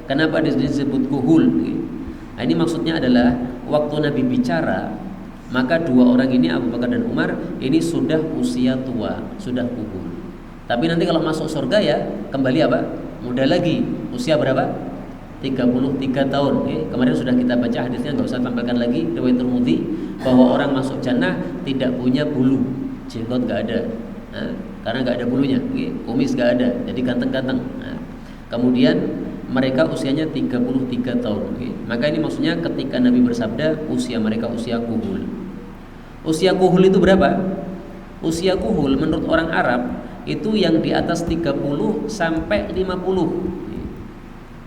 Kenapa disebut kuhul? Nah, ini maksudnya adalah waktu Nabi bicara, maka dua orang ini, Abu Bakar dan Umar, ini sudah usia tua, sudah kuhul. Tapi nanti kalau masuk surga ya kembali apa? Muda lagi. Usia berapa? 33 tahun. Kemarin sudah kita baca hadisnya, nggak usah tampilkan lagi, riwayat Tirmidzi, bahwa orang masuk jannah tidak punya bulu, jenggot nggak ada, karena nggak ada bulunya, kumis nggak ada, jadi ganteng-ganteng. Kemudian mereka usianya 33 tahun. Maka ini maksudnya ketika Nabi bersabda usia mereka usia kuhul. Usia kuhul itu berapa? Usia kuhul menurut orang Arab itu yang di atas 30 sampai 50.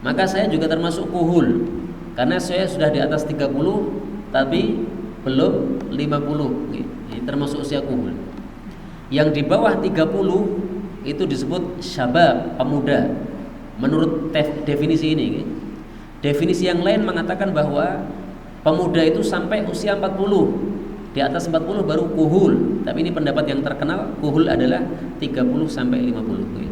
Maka saya juga termasuk kuhul, karena saya sudah di atas 30 tapi belum 50. Ini termasuk usia kuhul. Yang di bawah 30 itu disebut syabab, pemuda. Menurut definisi ini. Definisi yang lain mengatakan bahwa pemuda itu sampai usia 40. Di atas 40 baru kuhul. Tapi ini pendapat yang terkenal, kuhul adalah 30 sampai 50.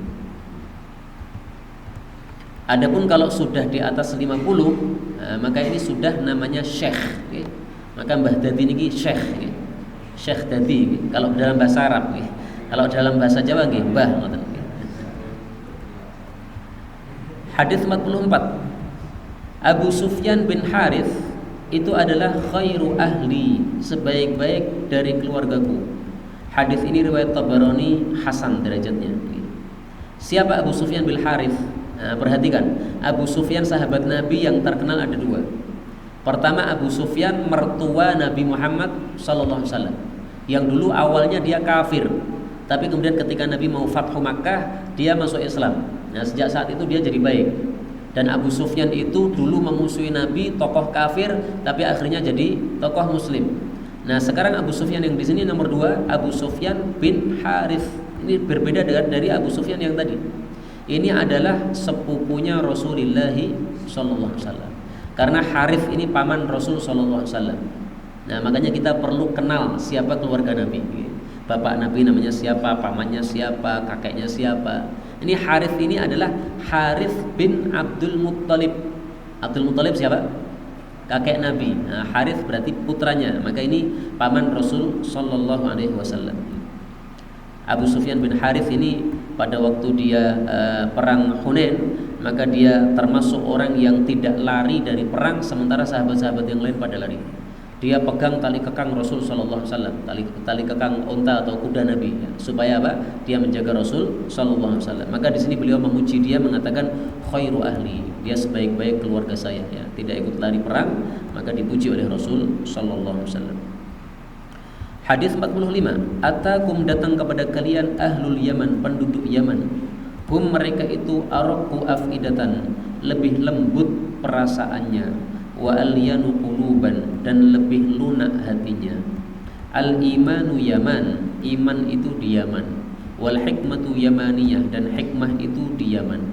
Adapun kalau sudah di atas 50, maka ini sudah namanya syekh. Maka Mbah Dadi ini syekh. Syekh Dadi kalau dalam bahasa Arab. Kalau dalam bahasa Jawa nggih Mbah ngoten. Hadis 44. Abu Sufyan bin Harith itu adalah khairu ahli, sebaik-baik dari keluargaku. Hadis ini riwayat Tabarani hasan derajatnya. Siapa Abu Sufyan bin Harith? Perhatikan, Abu Sufyan sahabat Nabi yang terkenal ada dua. Pertama, Abu Sufyan mertua Nabi Muhammad SAW, yang dulu awalnya dia kafir, tapi kemudian ketika Nabi mau Fathu Makkah, dia masuk Islam. Nah, sejak saat itu dia jadi baik. Dan Abu Sufyan itu dulu memusuhi Nabi, tokoh kafir, tapi akhirnya jadi tokoh Muslim. Nah, sekarang Abu Sufyan yang di sini nomor dua, Abu Sufyan bin Harith. Ini berbeda dari Abu Sufyan yang tadi. Ini adalah sepupunya Rasulullah SAW. Karena Harith ini paman Rasul SAW. Nah, makanya kita perlu kenal siapa keluarga Nabi. Bapak Nabi namanya siapa, pamannya siapa, kakeknya siapa. Ini Harith ini adalah Harith bin Abdul Muttalib. Abdul Muttalib siapa? Kakek Nabi. Nah, Harith berarti putranya. Maka ini paman Rasul SAW. Abu Sufyan bin Harith ini pada waktu dia perang Hunain, maka dia termasuk orang yang tidak lari dari perang, sementara sahabat-sahabat yang lain pada lari. Dia pegang tali kekang Rasul SAW, tali kekang unta atau kuda Nabi, ya, supaya apa? Dia menjaga Rasul SAW. Maka di sini beliau memuji dia, mengatakan khairu ahli, dia sebaik-baik keluarga saya, ya, tidak ikut lari perang, maka dipuji oleh Rasul SAW. Hadis 45. Atakum datang kepada kalian ahlul Yaman, penduduk Yaman. Hum mereka itu araqu afidatan, lebih lembut perasaannya, wa alyanu quluban, dan lebih lunak hatinya. Al imanu Yaman, iman itu di Yaman. Wal hikmatu Yamaniyah, dan hikmah itu di Yaman.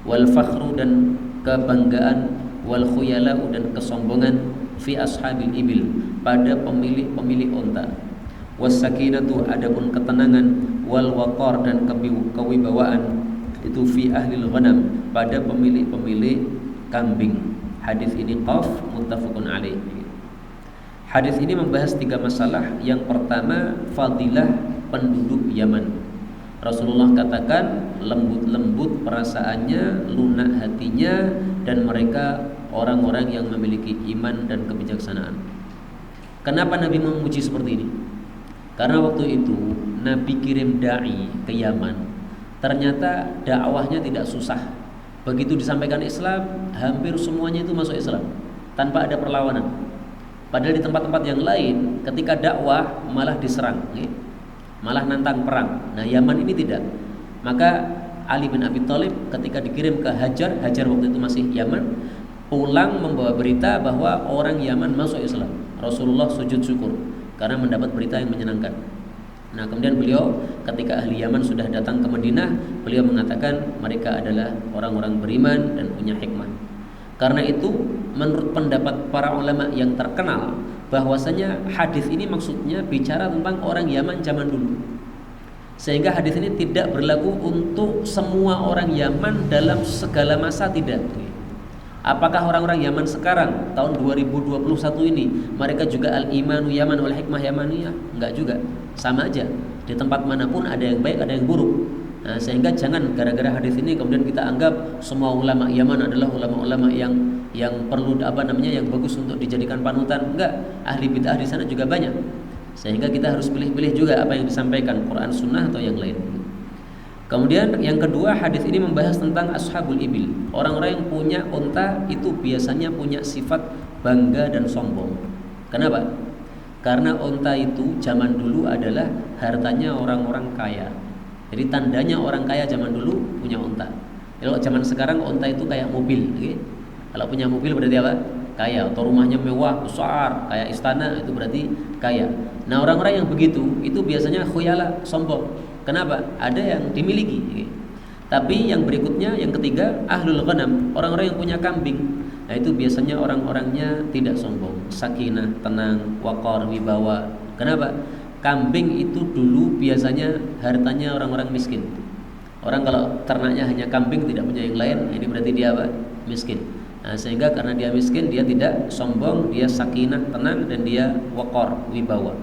Wal fakhru, dan kebanggaan, wal khuyala'u, dan kesombongan, fi ashabil ibil, pada pemilik-pemilik unta. Wasakinatu, adapun ketenangan, wal waqar, dan kewibawaan, itu fi ahlil ghanam, pada pemilik-pemilik kambing. Hadis ini qaf muttafaqun alaih. Hadis ini membahas tiga masalah. Yang pertama, fadilah penduduk Yaman. Rasulullah katakan lembut-lembut perasaannya, lunak hatinya, dan mereka orang-orang yang memiliki iman dan kebijaksanaan. Kenapa Nabi memuji seperti ini? Karena waktu itu Nabi kirim dai ke Yaman. Ternyata dakwahnya tidak susah. Begitu disampaikan Islam, hampir semuanya itu masuk Islam tanpa ada perlawanan. Padahal di tempat-tempat yang lain ketika dakwah malah diserang, malah nantang perang. Nah, Yaman ini tidak. Maka Ali bin Abi Thalib ketika dikirim ke Hajar waktu itu masih Yaman, pulang membawa berita bahwa orang Yaman masuk Islam. Rasulullah sujud syukur karena mendapat berita yang menyenangkan. Nah, kemudian beliau ketika ahli Yaman sudah datang ke Madinah, beliau mengatakan mereka adalah orang-orang beriman dan punya hikmah. Karena itu, menurut pendapat para ulama yang terkenal, bahwasanya hadis ini maksudnya bicara tentang orang Yaman zaman dulu. Sehingga hadis ini tidak berlaku untuk semua orang Yaman dalam segala masa, tidak. Apakah orang-orang Yaman sekarang tahun 2021 ini mereka juga al-imanu Yaman wal hikmah yamaniyah? Enggak juga. Sama aja. Di tempat manapun ada yang baik, ada yang buruk. Nah, sehingga jangan gara-gara hadis ini kemudian kita anggap semua ulama Yaman adalah ulama-ulama yang perlu yang bagus untuk dijadikan panutan. Enggak. Ahli bid'ah di sana juga banyak. Sehingga kita harus pilih-pilih juga apa yang disampaikan, Quran, Sunnah atau yang lain. Kemudian yang kedua, hadis ini membahas tentang ashabul ibil. Orang-orang yang punya unta itu biasanya punya sifat bangga dan sombong. Kenapa? Karena unta itu zaman dulu adalah hartanya orang-orang kaya. Jadi tandanya orang kaya zaman dulu punya unta. Kalau zaman sekarang unta itu kayak mobil, okay? Kalau punya mobil berarti apa? Kaya. Atau rumahnya mewah, besar, kayak istana, itu berarti kaya. Nah, orang-orang yang begitu itu biasanya khuyala, sombong. Kenapa? Ada yang dimiliki. Tapi yang berikutnya, yang ketiga, ahlul ghanam, orang-orang yang punya kambing. Nah, itu biasanya orang-orangnya tidak sombong, sakinah, tenang, waqar, wibawa. Kenapa? Kambing itu dulu biasanya hartanya orang-orang miskin. Orang kalau ternaknya hanya kambing, tidak punya yang lain, ini berarti dia apa? Miskin. Nah, sehingga karena dia miskin, dia tidak sombong, dia sakinah, tenang, dan dia waqar, wibawa.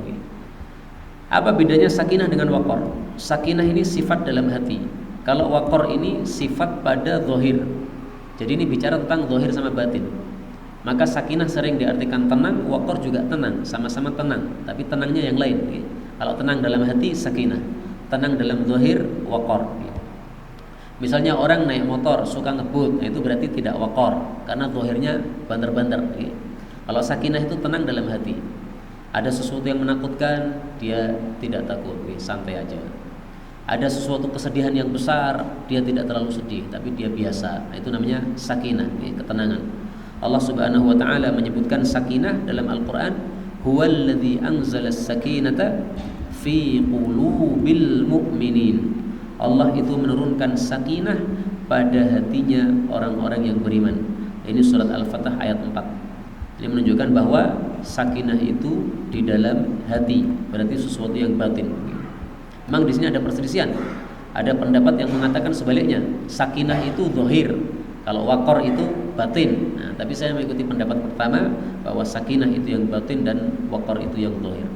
Apa bedanya sakinah dengan waqar? Sakinah ini sifat dalam hati. Kalau waqar ini sifat pada zahir. Jadi ini bicara tentang zahir sama batin. Maka sakinah sering diartikan tenang, waqar juga tenang, sama-sama tenang, tapi tenangnya yang lain. Kalau tenang dalam hati sakinah, tenang dalam zahir waqar. Misalnya orang naik motor suka ngebut, nah itu berarti tidak waqar karena zahirnya banter-banter. Kalau sakinah itu tenang dalam hati. Ada sesuatu yang menakutkan, dia tidak takut, santai aja. Ada sesuatu kesedihan yang besar, dia tidak terlalu sedih, tapi dia biasa. Nah, itu namanya sakinah, ketenangan. Allah Subhanahu wa taala menyebutkan sakinah dalam Al-Qur'an, huwallazi anzalas sakinata fi qulubil mu'minin. Allah itu menurunkan sakinah pada hatinya orang-orang yang beriman. Ini surat Al-Fatah ayat 4. Ini menunjukkan bahwa sakinah itu di dalam hati, berarti sesuatu yang batin. Memang di sini ada perselisihan. Ada pendapat yang mengatakan sebaliknya, sakinah itu zahir, kalau waqar itu batin. Nah, tapi saya mengikuti pendapat pertama bahwa sakinah itu yang batin dan waqar itu yang zahir.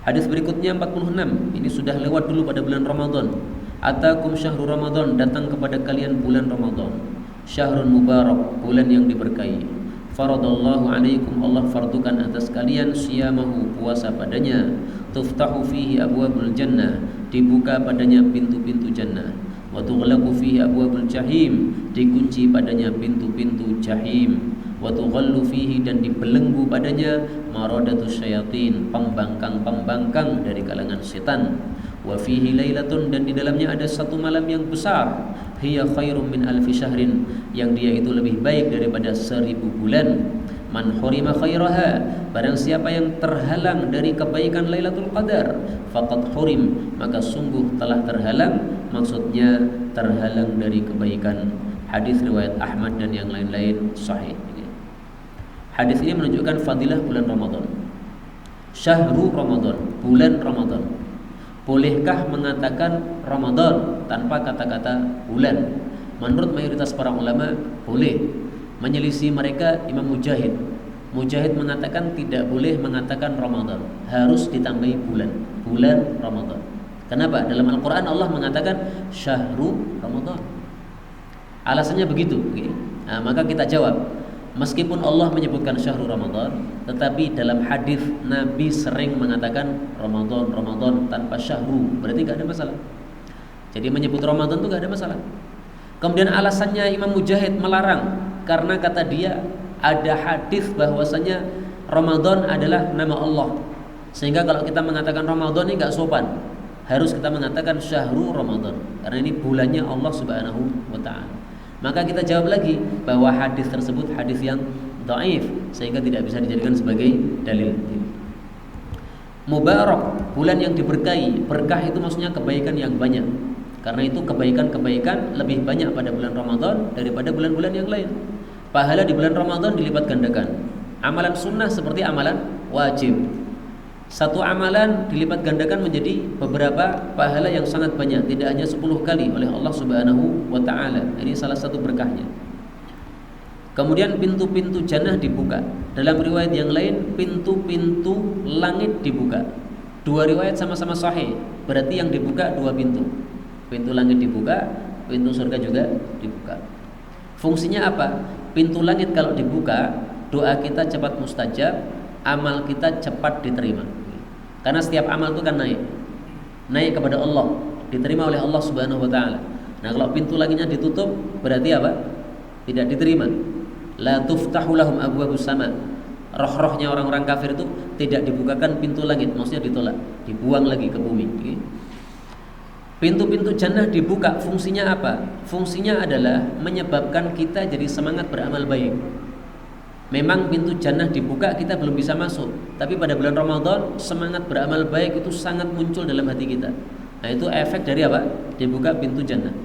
Hadis berikutnya 46. Ini sudah lewat dulu pada bulan Ramadan. Atakum syahrul Ramadan, datang kepada kalian bulan Ramadan. Syahrun mubarak, bulan yang diberkahi. Faradallahu alaikum, Allah fardukan atas kalian siyamahu, puasa padanya. Tuftahu fihi abwabul jannah, dibuka padanya pintu-pintu jannah. Wa tughlaqu fihi abwabul jahim, dikunci padanya pintu-pintu jahim. Wa tughallu fihi, dan dibelenggu padanya maradatus syayatin, pembangkang-pembangkang dari kalangan setan. Wa fihi lailatun, dan di dalamnya ada satu malam yang besar. Hiya khairum min alfi syahrin, yang dia itu lebih baik daripada 1000 bulan. Man hurima khairaha, barang siapa yang terhalang dari kebaikan Lailatul Qadar, faqad hurim, maka sungguh telah terhalang, maksudnya terhalang dari kebaikan. Hadis riwayat Ahmad dan yang lain-lain sahih. Hadis ini menunjukkan fadilah bulan Ramadan. Syahrul Ramadan, bulan Ramadan. Bolehkah mengatakan Ramadan tanpa kata-kata bulan? Menurut mayoritas para ulama boleh. Menyelisih mereka Imam Mujahid. Mujahid mengatakan tidak boleh mengatakan Ramadan, harus ditambahi bulan, bulan Ramadan. Kenapa? Dalam Al-Quran Allah mengatakan Syahrul Ramadan. Alasannya begitu. Nah, maka kita jawab, meskipun Allah menyebutkan Syahrul Ramadan, tetapi dalam hadis Nabi sering mengatakan Ramadan, Ramadan tanpa Syahrul, berarti gak ada masalah. Jadi menyebut Ramadan itu gak ada masalah. Kemudian alasannya Imam Mujahid melarang, karena kata dia ada hadis bahwasanya Ramadan adalah nama Allah. Sehingga kalau kita mengatakan Ramadan ini gak sopan, harus kita mengatakan Syahrul Ramadan, karena ini bulannya Allah Subhanahu wa ta'ala. Maka kita jawab lagi bahwa hadis tersebut hadis yang dhaif, sehingga tidak bisa dijadikan sebagai dalil. Mubarak, bulan yang diberkahi. Berkah itu maksudnya kebaikan yang banyak. Karena itu kebaikan-kebaikan lebih banyak pada bulan Ramadan daripada bulan-bulan yang lain. Pahala di bulan Ramadan dilipat gandakan. Amalan sunnah seperti amalan wajib. Satu amalan dilipat gandakan menjadi beberapa pahala yang sangat banyak, tidak hanya 10 kali oleh Allah Subhanahu wa taala. Ini salah satu berkahnya. Kemudian pintu-pintu jannah dibuka. Dalam riwayat yang lain pintu-pintu langit dibuka. Dua riwayat sama-sama sahih. Berarti yang dibuka dua pintu. Pintu langit dibuka, pintu surga juga dibuka. Fungsinya apa? Pintu langit kalau dibuka, doa kita cepat mustajab, amal kita cepat diterima. Karena setiap amal itu kan naik kepada Allah, diterima oleh Allah Subhanahu wa taala. Nah, kalau pintu langitnya ditutup, berarti apa? Tidak diterima. La tuftahu lahum abwabus sama. Roh-rohnya orang-orang kafir itu tidak dibukakan pintu langit, maksudnya ditolak, dibuang lagi ke bumi. Pintu-pintu jannah dibuka, fungsinya apa? Fungsinya adalah menyebabkan kita jadi semangat beramal baik. Memang pintu jannah dibuka, kita belum bisa masuk. Tapi pada bulan Ramadan, semangat beramal baik itu sangat muncul dalam hati kita. Nah, itu efek dari apa? Dibuka pintu jannah.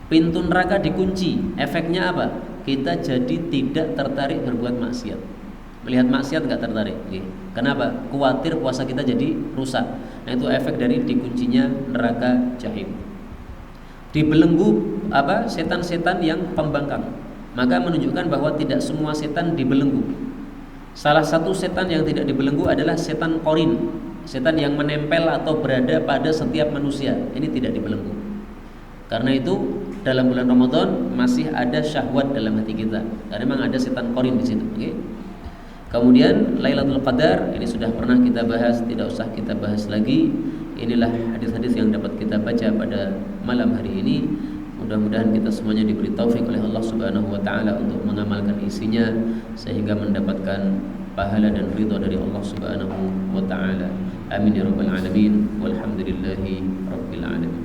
Pintu neraka dikunci, efeknya apa? Kita jadi tidak tertarik berbuat maksiat. Melihat maksiat nggak tertarik. Kenapa? Khawatir puasa kita jadi rusak. Nah, itu efek dari dikuncinya neraka jahim. Dibelenggu setan-setan yang pembangkang. Maka menunjukkan bahwa tidak semua setan dibelenggu. Salah satu setan yang tidak dibelenggu adalah setan korin, setan yang menempel atau berada pada setiap manusia. Ini tidak dibelenggu. Karena itu dalam bulan Ramadan masih ada syahwat dalam hati kita. Karena memang ada setan korin di situ. Kemudian Lailatul Qadar, ini sudah pernah kita bahas, tidak usah kita bahas lagi. Inilah hadis-hadis yang dapat kita baca pada malam hari ini. Mudah-mudahan kita semuanya diberi taufik oleh Allah Subhanahu wa taala untuk mengamalkan isinya sehingga mendapatkan pahala dan ridha dari Allah Subhanahu wa taala. Amin ya rabbal alamin. Walhamdulillahi rabbil alamin.